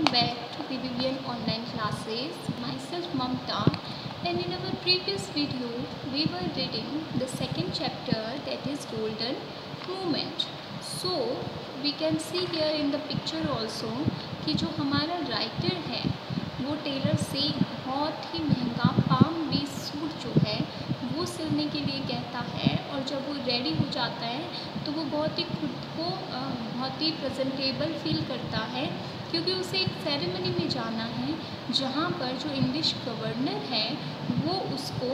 welcome back to Vivian online classes. Myself Mamta, and in our previous video we were reading the second chapter, that is Golden Movement. So we can see here in the picture also कि जो हमारा writer है वो Taylor से बहुत ही महंगा palm beach suit जो है वो सिलने के लिए कहता है, और जब वो रेडी हो जाता है तो वो बहुत ही खुद को बहुत ही प्रेजेंटेबल फील करता है, क्योंकि उसे एक सेरेमनी में जाना है जहाँ पर जो इंग्लिश गवर्नर है वो उसको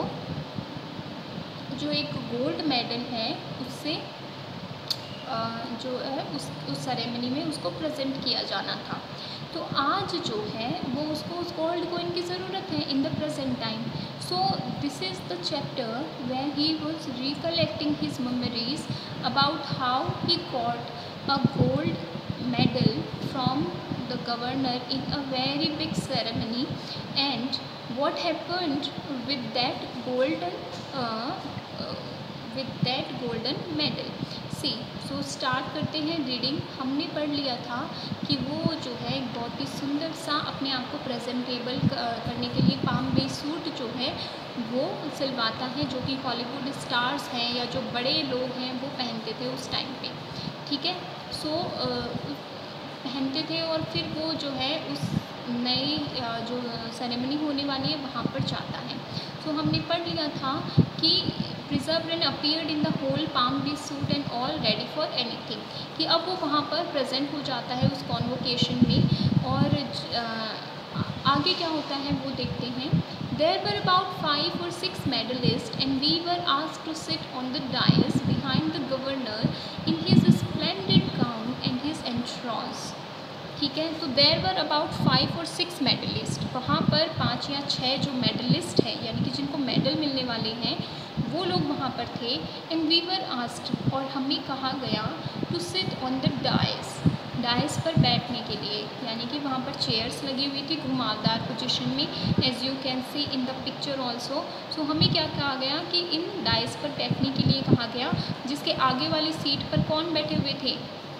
जो एक गोल्ड मेडल है उससे जो है उस सेरेमनी में उसको प्रेजेंट किया जाना था। तो आज जो है वो उसको उस गोल्ड कॉइन की ज़रूरत है in the present time. So this is the chapter where he was recollecting his memories about how he got a gold medal from the governor in a very big ceremony and what happened with that golden medal. See so start करते हैं reading. हमने पढ़ लिया था कि वो जो है एक बहुत ही सुंदर सा अपने आप को प्रेजेंटेबल करने के लिए पाम बेस सूट जो है वो सिलवाता है, जो कि हॉलीवुड स्टार्स हैं या जो बड़े लोग हैं वो पहनते थे उस टाइम पे। ठीक है, सो पहनते थे और फिर वो जो है उस नई जो सेरेमनी होने वाली है वहाँ पर जाता है। सो हमने पढ़ लिया था कि preserve and appeared in the whole palm beach suit and all ready for anything, कि अब वो वहाँ पर प्रेजेंट हो जाता है उस कॉन्वोकेशन में। और आगे क्या होता है वो देखते हैं। There were about 5 or 6 medalists and we were asked to sit on the dais behind the governor in his splendid gown and his entourage. ठीक है, तो देयर वर अबाउट 5 और 6 मेडलिस्ट, वहाँ पर 5 या 6 जो मेडलिस्ट हैं यानी कि जिनको मेडल मिलने वाले हैं वो लोग वहाँ पर थे। एंड वी वर आस्क्ड, और हमें कहा गया to sit on the dais, dais पर बैठने के लिए, यानी कि वहाँ पर चेयर्स लगी हुई थी घुमावदार पोजीशन में, as you can see in the picture also. So हमें क्या कहा गया कि इन डाइस पर बैठने के लिए कहा गया, जिसके आगे वाली सीट पर कौन बैठे हुए थे,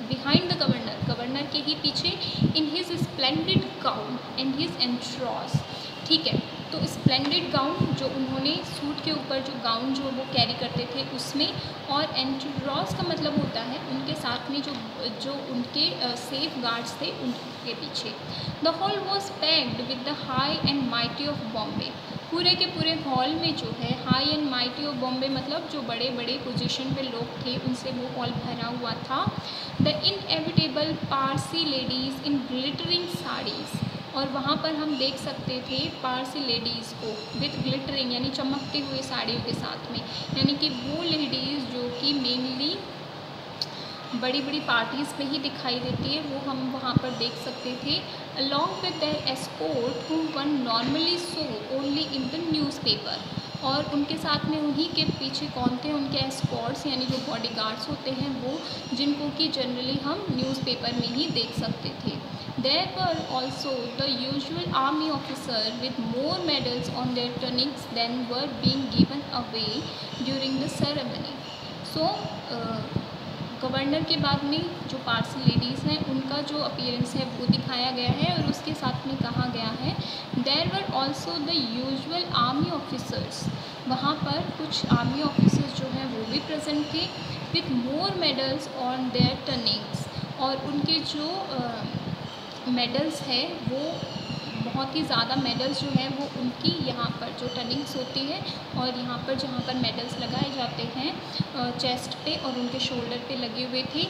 बिहाइंड द गवर्नर, गवर्नर के ही पीछे, in his splendid gown and his entrance. ठीक है, तो स्प्लेंडेड गाउन जो उन्होंने सूट के ऊपर जो गाउन जो वो कैरी करते थे उसमें, और एंट्रॉस का मतलब होता है उनके साथ में जो उनके सेफ गार्ड्स थे उनके पीछे। The hall was packed with the high and mighty of Bombay, पूरे के पूरे हॉल में जो है high and mighty of Bombay मतलब जो बड़े बड़े पोजीशन पे लोग थे उनसे वो हॉल भरा हुआ था। The inevitable Parsi ladies in glittering saris, और वहाँ पर हम देख सकते थे पारसी लेडीज़ को विथ ग्लिटरिंग यानी चमकते हुए साड़ियों के साथ में, यानी कि वो लेडीज़ जो कि मेनली बड़ी बड़ी पार्टीज़ में ही दिखाई देती है वो हम वहाँ पर देख सकते थे। Along with their escort whom one normally saw only in the newspaper, और उनके साथ में उन्हीं के पीछे कौन थे, उनके एस्कॉर्ट्स यानी जो बॉडीगार्ड्स होते हैं वो, जिनको कि जनरली हम न्यूज़पेपर में ही देख सकते थे। There were also the usual army officer with more medals on their tunics than were being given away during the ceremony. So governor के बाद में जो पारसी लेडीज़ हैं उनका जो अपीयरेंस है वो दिखाया गया है, और उसके साथ में कहा गया है there were also the usual army officers, वहाँ पर कुछ आर्मी ऑफिसर्स जो हैं वो भी प्रेजेंट थे with more medals on their turnings, और उनके जो मेडल्स है वो बहुत ही ज़्यादा मेडल्स जो हैं वो उनकी यहाँ पर जो टर्निंग्स होती है और यहाँ पर जहाँ पर मेडल्स लगाए जाते हैं चेस्ट पे और उनके शोल्डर पे लगे हुए थे।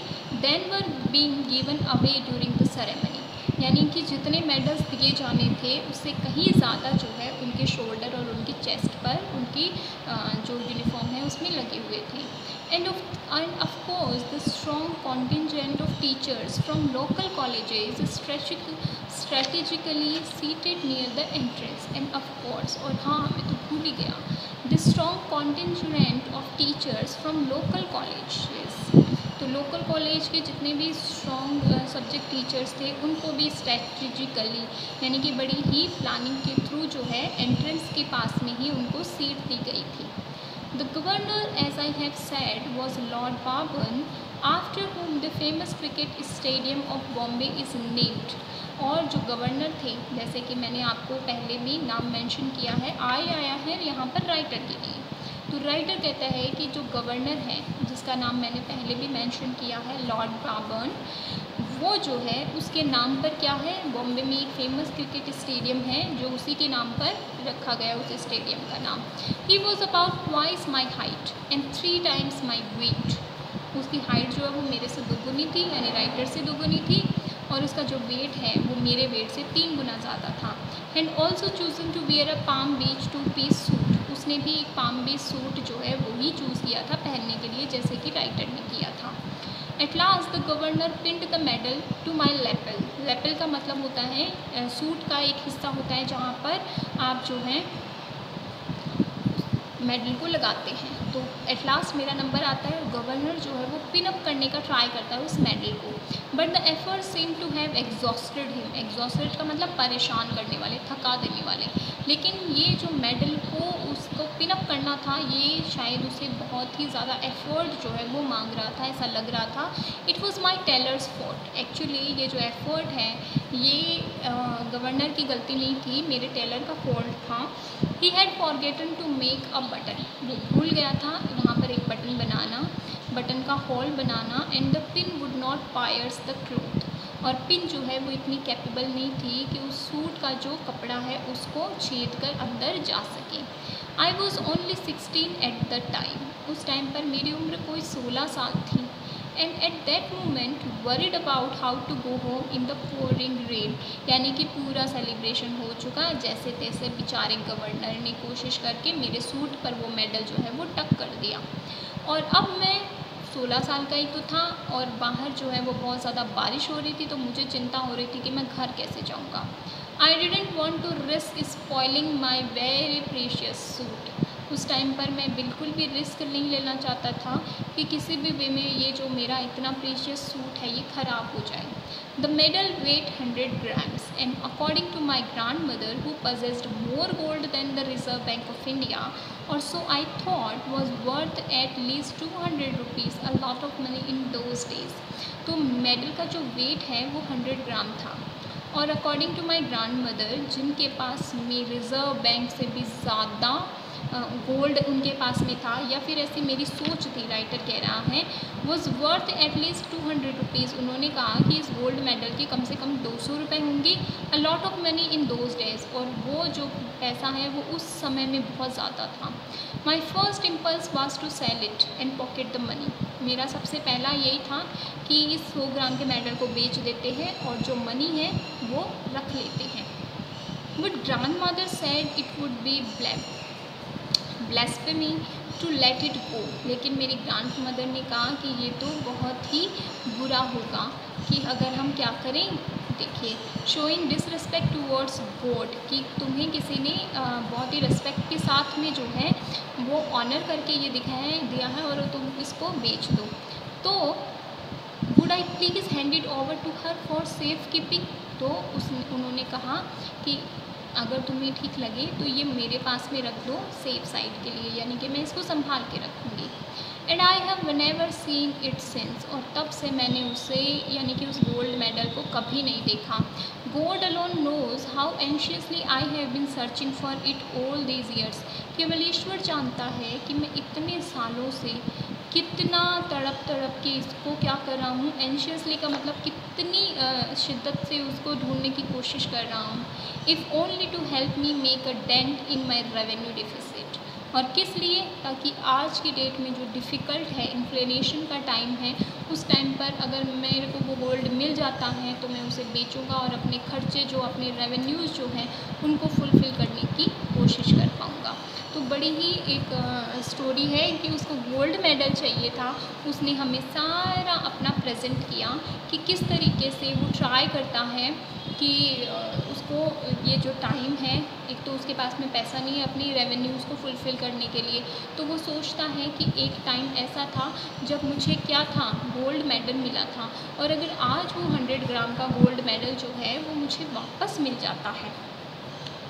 Then were being given away during the ceremony, यानी कि जितने मेडल्स दिए जाने थे उससे कहीं ज़्यादा जो है उनके शोल्डर और उनकी चेस्ट पर उनकी जो यूनिफॉर्म है उसमें लगे हुए थे। And of course the strong contingent of teachers from local colleges strategically seated near the entrance, and of course, और हाँ मैं तो भूल ही गया, the strong contingent of teachers from local colleges, तो लोकल कॉलेज के जितने भी स्ट्रॉन्ग सब्जेक्ट टीचर्स थे उनको भी स्ट्रेटजिकली यानी कि बड़ी ही प्लानिंग के थ्रू जो है एंट्रेंस के पास में ही उनको सीट दी गई थी। The governor, as I have said, was Lord Bourbon, after whom the famous cricket stadium of Bombay is named. और जो गवर्नर थे, जैसे कि मैंने आपको पहले भी नाम मेंशन किया है, आई आया है यहाँ पर राइटर के लिए। तो राइटर कहता है कि जो गवर्नर है, जिसका नाम मैंने पहले भी मेंशन किया है, लॉर्ड ब्राबर्न, वो जो है उसके नाम पर क्या है, बॉम्बे में एक फेमस क्रिकेट स्टेडियम है जो उसी के नाम पर रखा गया, उस स्टेडियम का नाम। He was about twice my height and 3 times my weight. उसकी हाइट जो है वो मेरे से दोगुनी थी, यानी राइटर से दोगुनी थी, और उसका जो वेट है वो मेरे वेट से 3 गुना ज़्यादा था। And also chosen to wear a palm beach 2-piece suit. उसने भी एक पाम बीच सूट जो है वो ही चूज़ किया था पहनने के लिए, जैसे कि राइटर ने किया था। At last the governor pinned the medal to my lapel. Lapel का मतलब होता है सूट का एक हिस्सा होता है जहाँ पर आप जो है मेडल को लगाते हैं। तो एट लास्ट मेरा नंबर आता है, गवर्नर जो है वो पिन अप करने का ट्राई करता है उस मेडल को, but the effort seem to have exhausted him. Exhausted का मतलब परेशान करने वाले, थका देने वाले। लेकिन ये जो मेडल को उसको पिन अप करना था, ये शायद उसे बहुत ही ज़्यादा एफर्ट जो है वो मांग रहा था, ऐसा लग रहा था। It was my tailor's fault. Actually ये जो एफर्ट है ये गवर्नर की गलती नहीं थी, मेरे टेलर का फॉल्ट था। He had forgotten to make a button. वो भूल गया था वहाँ पर एक बटन बनाना, बटन का होल बनाना। And the pin would not pierce the cloth. और पिन जो है वो इतनी कैपेबल नहीं थी कि उस सूट का जो कपड़ा है उसको छेद कर अंदर जा सके। I was only 16 at the time. उस टाइम पर मेरी उम्र कोई 16 साल थी। And at that moment worried about how to go home in the pouring rain. यानी कि पूरा सेलिब्रेशन हो चुका, जैसे तैसे बेचारे गवर्नर ने कोशिश करके मेरे सूट पर वो मेडल जो है वो टक कर दिया। और अब मैं 16 साल का ही तो था, और बाहर जो है वो बहुत ज़्यादा बारिश हो रही थी, तो मुझे चिंता हो रही थी कि मैं घर कैसे जाऊँगा। I didn't want to risk spoiling my very precious suit. उस टाइम पर मैं बिल्कुल भी रिस्क नहीं लेना चाहता था कि किसी भी वे में ये जो मेरा इतना प्रीशियस सूट है ये ख़राब हो जाए। The medal weighed 100 grams and according to my grandmother who possessed more gold than the Reserve Bank of India, or so I thought, was worth at least 200 rupees, a lot of money in those days. तो medal का जो weight है वो 100 gram था, और according to my grandmother, जिनके पास में रिज़र्व बैंक से भी ज़्यादा गोल्ड उनके पास में था, या फिर ऐसी मेरी सोच थी, राइटर कह रहा है, वॉज वर्थ एटलीस्ट 200 रुपीज़। उन्होंने कहा कि इस गोल्ड मेडल के कम से कम 200 रुपये होंगी, a lot of money in those days. और वो जो पैसा है वो उस समय में बहुत ज़्यादा था। My first impulse was to sell it and pocket the money. मेरा सबसे पहला यही था कि इस 100 ग्राम के मेडल को बेच देते हैं और जो मनी है वो रख लेते हैं। But grand mother said it would be blasphemy to let it go. लेकिन मेरी ग्रैंड मदर ने कहा कि ये तो बहुत ही बुरा होगा कि अगर हम क्या करें। देखिए, शोइंग डिसरिस्पेक्ट टूवर्ड्स गॉड, कि तुम्हें किसी ने बहुत ही रिस्पेक्ट के साथ में जो है वो ऑनर करके ये दिया है और तुम इसको बेच दो, तो would I please hand it over to her for safe keeping. तो उन्होंने कहा कि अगर तुम्हें ठीक लगे तो ये मेरे पास में रख दो सेफ साइड के लिए, यानी कि मैं इसको संभाल के रखूँगी। And I have never seen it since. और तब से मैंने उसे, यानी कि उस गोल्ड मेडल को कभी नहीं देखा। God alone knows how anxiously I have been searching for it all these years. केवल ईश्वर जानता है कि मैं इतने सालों से कितना तड़प के इसको क्या कर रहा हूँ। एंशियसली का मतलब कितनी शिद्दत से उसको ढूंढने की कोशिश कर रहा हूँ। If only to help me make a dent in my revenue deficit. और किस लिए? ताकि आज की डेट में जो डिफ़िकल्ट है, इन्फ्लेशन का टाइम है, उस टाइम पर अगर मेरे को वो गोल्ड मिल जाता है तो मैं उसे बेचूंगा और अपने खर्चे जो, अपने रेवेन्यूज़ जो हैं उनको फुलफ़िल करने की कोशिश कर पाऊँगा। तो बड़ी ही एक स्टोरी है कि उसको गोल्ड मेडल चाहिए था। उसने हमें सारा अपना प्रेजेंट किया कि किस तरीके से वो ट्राई करता है कि उसको ये जो टाइम है, एक तो उसके पास में पैसा नहीं है अपनी रेवेन्यूज़ को फुलफ़िल करने के लिए, तो वो सोचता है कि एक टाइम ऐसा था जब मुझे क्या था, गोल्ड मेडल मिला था, और अगर आज वो 100 ग्राम का गोल्ड मेडल जो है वो मुझे वापस मिल जाता है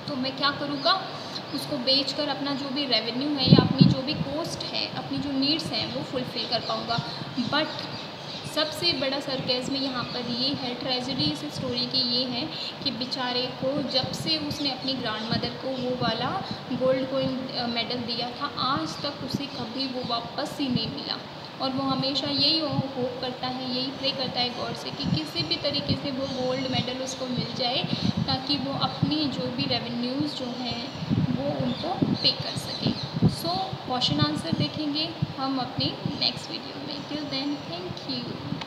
तो मैं क्या करूँगा, उसको बेचकर अपना जो भी रेवेन्यू है या अपनी जो भी कॉस्ट है, अपनी जो नीड्स हैं वो फुलफ़िल कर पाऊँगा। बट सबसे बड़ा सरकैज़्म यहाँ पर ये है, ट्रेजेडी इस स्टोरी की ये है कि बेचारे को जब से उसने अपनी ग्रैंड मदर को वो वाला गोल्ड कॉइन मेडल दिया था, आज तक उसे कभी वो वापस ही नहीं मिला। और वो हमेशा यही होप करता है, यही प्रे करता है गॉड से कि किसी भी तरीके से वो गोल्ड मेडल उसको मिल जाए, ताकि वो अपनी जो भी रेवेन्यूज़ जो हैं वो उनको पे कर सके। सो क्वेश्चन आंसर देखेंगे हम अपनी नेक्स्ट वीडियो में। Till then, thank you.